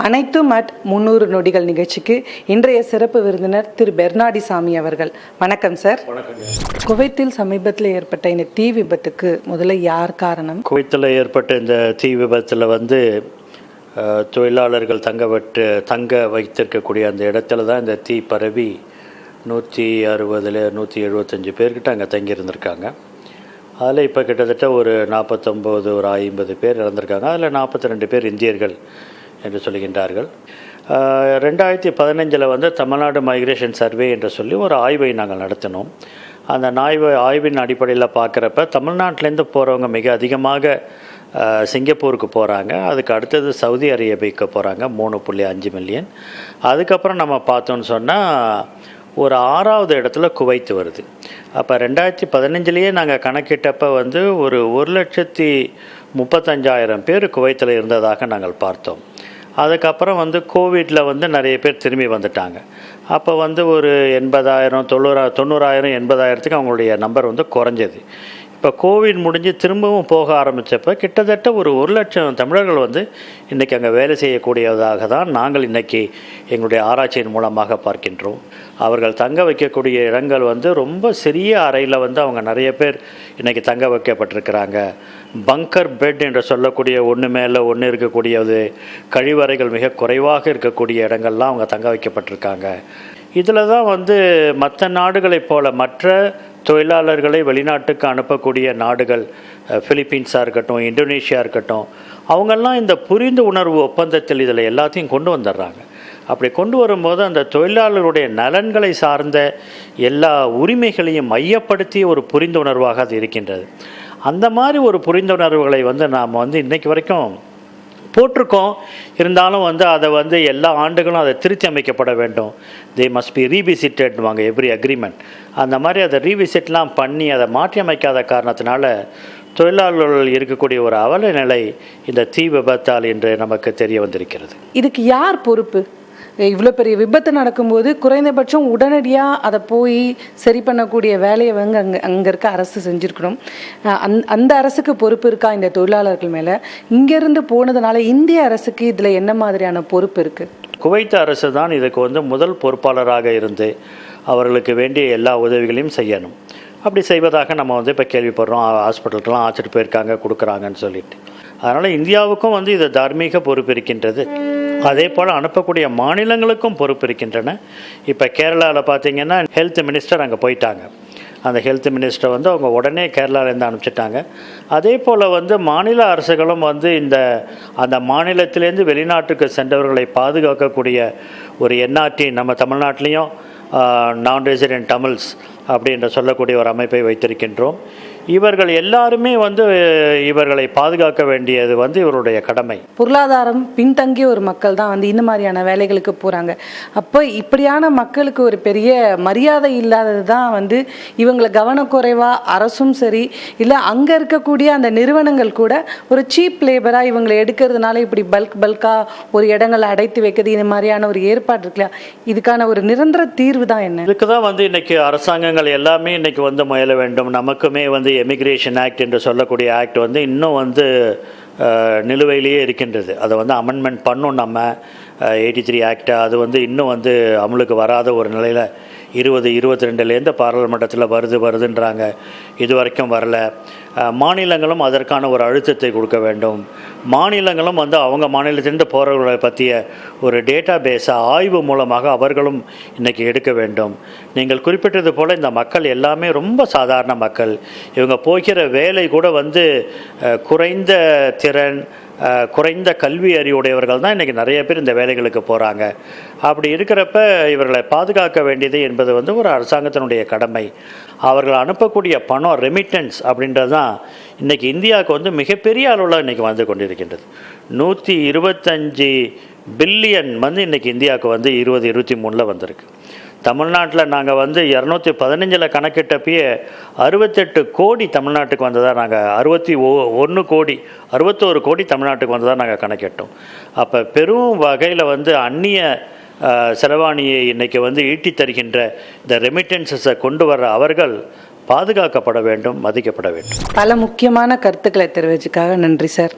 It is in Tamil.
அனைத்தும் அட் 300 நொடிகள் நிகழ்ச்சிக்கு இன்றைய சிறப்பு விருந்தினர் திரு பெர்னாடி சாமி அவர்கள். வணக்கம் சார். குவைத்தில் சமீபத்தில் ஏற்பட்ட இந்த தீ விபத்துக்கு முதல்ல யார் காரணம்? குவைத்தில் ஏற்பட்ட இந்த தீ விபத்தில் தொழிலாளர்கள் தங்க வைத்திருக்கக்கூடிய அந்த இடத்துல தான் இந்த தீ பரவி 160-175 பேர்கிட்ட அங்கே தங்கியிருந்திருக்காங்க. அதில் இப்போ கிட்டத்தட்ட ஒரு 49 ஒரு 50 பேர் இறந்திருக்காங்க. அதில் 42 பேர் இந்தியர்கள் என்று சொல்கின்றார்கள். 2015 தமிழ்நாடு மைக்ரேஷன் சர்வே என்று சொல்லி ஒரு ஆய்வை நாங்கள் நடத்தினோம். அந்த ஆய்வின் அடிப்படையில் பார்க்குறப்ப தமிழ்நாட்டிலேருந்து போகிறவங்க மிக அதிகமாக சிங்கப்பூருக்கு போகிறாங்க. அதுக்கு அடுத்தது சவுதி அரேபியாவுக்கு போகிறாங்க 3.5 மில்லியன். அதுக்கப்புறம் நம்ம பார்த்தோன்னு சொன்னால் ஒரு 6வது இடத்துல குவைத்து வருது. அப்போ 2015 நாங்கள் கணக்கிட்டப்போ ஒரு 1,35,000 பேர் குவைத்தில் இருந்ததாக நாங்கள் பார்த்தோம். அதுக்கப்புறம் கோவிடில் நிறைய பேர் திரும்பி வந்துட்டாங்க. அப்போ ஒரு 80,000 90,000 80,000க்கு அவங்களுடைய நம்பர் குறைஞ்சது. இப்போ கோவிட் முடிஞ்சு திரும்பவும் போக ஆரம்பித்தப்போ கிட்டத்தட்ட ஒரு 1,00,000 தமிழர்கள் இன்றைக்கி அங்கே வேலை செய்யக்கூடியதாக தான் நாங்கள் இன்றைக்கி எங்களுடைய ஆராய்ச்சியின் மூலமாக பார்க்கின்றோம். அவர்கள் தங்க வைக்கக்கூடிய இடங்கள் ரொம்ப சிறிய அறையில் அவங்க நிறைய பேர் இன்றைக்கி தங்க வைக்கப்பட்டிருக்கிறாங்க. பங்கர் பெட் என்று சொல்லக்கூடிய ஒன்று மேலே ஒன்று இருக்கக்கூடியது, கழிவறைகள் மிக குறைவாக இருக்கக்கூடிய இடங்கள்லாம் அவங்க தங்க வைக்கப்பட்டிருக்காங்க. இதில் தான் மற்ற நாடுகளைப் போல மற்ற தொழிலாளர்களை வெளிநாட்டுக்கு அனுப்பக்கூடிய நாடுகள், பிலிப்பீன்ஸாக இருக்கட்டும், இந்தோனேஷியா இருக்கட்டும், அவங்கெல்லாம் இந்த புரிந்து உணர்வு ஒப்பந்தத்தில் இதில் எல்லாத்தையும் கொண்டு வந்துடுறாங்க. அப்படி கொண்டு வரும்போது அந்த தொழிலாளர்களுடைய நலன்களை சார்ந்த எல்லா உரிமைகளையும் மையப்படுத்திய ஒரு புரிந்துணர்வாக அது இருக்கின்றது. அந்த மாதிரி ஒரு புரிந்துணர்வுகளை நாம் இன்றைக்கு வரைக்கும் போட்டிருக்கோம். இருந்தாலும் அதை எல்லா ஆண்டுகளும் அதை திருத்தி அமைக்கப்பட வேண்டும். தே மஸ்ட் பி ரீவிசிட்டட் வாங்க எவ்ரி அக்ரிமெண்ட். அந்த மாதிரி அதை ரீவிசிட்லாம் பண்ணி அதை மாற்றி அமைக்காத காரணத்தினால தொழிலாளர்கள் இருக்கக்கூடிய ஒரு அவல நிலை இந்த தீ விபத்தால் என்று நமக்கு தெரிய வந்திருக்கிறது. இதுக்கு யார் பொறுப்பு? இவ்வளோ பெரிய விபத்து நடக்கும்போது குறைந்தபட்சம் உடனடியாக அதை போய் சரி பண்ணக்கூடிய வேலையை அங்கே இருக்க அரசு செஞ்சுருக்கணும். அந்த அரசுக்கு பொறுப்பு இருக்கா இந்த தொழிலாளர்கள் மேலே? இங்கேருந்து போனதுனால இந்திய அரசுக்கு இதில் என்ன மாதிரியான பொறுப்பு இருக்குது? குவைத் அரசு தான் இதுக்கு முதல் பொறுப்பாளராக இருந்து அவர்களுக்கு வேண்டிய எல்லா உதவிகளையும் செய்யணும். அப்படி செய்வதாக நம்ம இப்போ கேள்விப்படுறோம். ஹாஸ்பிட்டலுக்கெல்லாம் ஆச்சுட்டு போயிருக்காங்க, கொடுக்குறாங்கன்னு சொல்லிட்டு. அதனால் இந்தியாவுக்கும் இது தார்மீக பொறுப்பு இருக்கின்றது. அதே போல் அனுப்பக்கூடிய மாநிலங்களுக்கும் பொறுப்பு இருக்கின்றன. இப்போ கேரளாவில் பார்த்திங்கன்னா ஹெல்த் மினிஸ்டர் அங்கே போயிட்டாங்க. அந்த ஹெல்த் மினிஸ்டர் அவங்க உடனே கேரளாவிலேருந்து அனுப்பிச்சிட்டாங்க. அதே போல் மாநில அரசுகளும் அந்த மாநிலத்திலேருந்து வெளிநாட்டுக்கு சென்றவர்களை பாதுகாக்கக்கூடிய ஒரு என்ஆர்டி, நம்ம தமிழ்நாட்டிலையும் நான் ரெசிடென்ட் தமிழ்ஸ் அப்படின்ற சொல்லக்கூடிய ஒரு அமைப்பை வைத்திருக்கின்றோம். இவர்கள் எல்லாருமே இவர்களை பாதுகாக்க வேண்டியது இவருடைய கடமை. பொருளாதாரம் பின்தங்கிய ஒரு மக்கள் தான் இந்த மாதிரியான வேலைகளுக்கு போகிறாங்க. அப்போ இப்படியான மக்களுக்கு ஒரு பெரிய மரியாதை இல்லாதது தான் இவங்களை கவனக்குறைவாக அரசும் சரி, இல்லை அங்கே இருக்கக்கூடிய அந்த நிறுவனங்கள் கூட ஒரு சீப் லேபராக இவங்களை எடுக்கிறதுனால இப்படி பல்காக ஒரு இடங்களை அடைத்து வைக்கிறது, இந்த மாதிரியான ஒரு ஏற்பாடு இருக்குல்ல, இதுக்கான ஒரு நிரந்தர தீர்வு தான் என்ன? இதுக்கு தான் இன்னைக்கு அரசாங்கங்கள் எல்லாமே இன்னைக்கு முயல வேண்டும். நமக்குமே எமிக்ரேஷன் ஆக்ட் என்று சொல்லக்கூடிய ஆக்ட் இன்னும் நிலுவையிலேயே இருக்கின்றது. அதை அமெண்ட்மெண்ட் பண்ணணும். நம்ம 83 ஆக்ட் அது இன்னும் அமலுக்கு வராத ஒரு நிலையில் 2022 பாராளுமன்றத்தில் வருதுன்றாங்க. இது வரைக்கும் வரல. மாநிலங்களும் அதற்கான ஒரு அழுத்தத்தை கொடுக்க வேண்டும். மாநிலங்களும் அவங்க மாநிலத்திலிருந்து போகிறவர்களை பற்றிய ஒரு டேட்டா பேஸை ஆய்வு மூலமாக அவர்களும் இன்றைக்கி எடுக்க வேண்டும். நீங்கள் குறிப்பிட்டது போல் இந்த மக்கள் எல்லாமே ரொம்ப சாதாரண மக்கள். இவங்க போகிற வேலை கூட குறைந்த திறன், குறைந்த கல்வி அறிவுடையவர்கள் தான் இன்றைக்கி நிறைய பேர் இந்த வேலைகளுக்கு போகிறாங்க. அப்படி இருக்கிறப்ப இவர்களை பாதுகாக்க வேண்டியது என்பது ஒரு அரசாங்கத்தினுடைய கடமை. அவர்கள் அனுப்பக்கூடிய பணம், ரெமிட்டன்ஸ் அப்படின்றது தான் இன்றைக்கி இந்தியாவுக்கு மிகப்பெரிய அளவில் இன்றைக்கி கொண்டிருக்கின்றது. 125 பில்லியன் இன்றைக்கி இந்தியாவுக்கு 2023 வந்திருக்கு. தமிழ்நாட்டில் நாங்கள் 215 கணக்கிட்டப்பயே 68 கோடி தமிழ்நாட்டுக்கு வந்ததாக நாங்கள் 61 கோடி தமிழ்நாட்டுக்கு வந்ததாக நாங்கள் கணக்கிட்டோம். அப்போ பெரும் வகையில் அந்நிய செலவாணியை இன்றைக்கி ஈட்டி தருகின்ற இந்த ரெமிட்டன்ஸை கொண்டு வர அவர்கள் பாதுகாக்கப்பட வேண்டும், மதிக்கப்பட வேண்டும். பல முக்கியமான கருத்துக்களை தெரிவிச்சதுக்காக நன்றி சார்.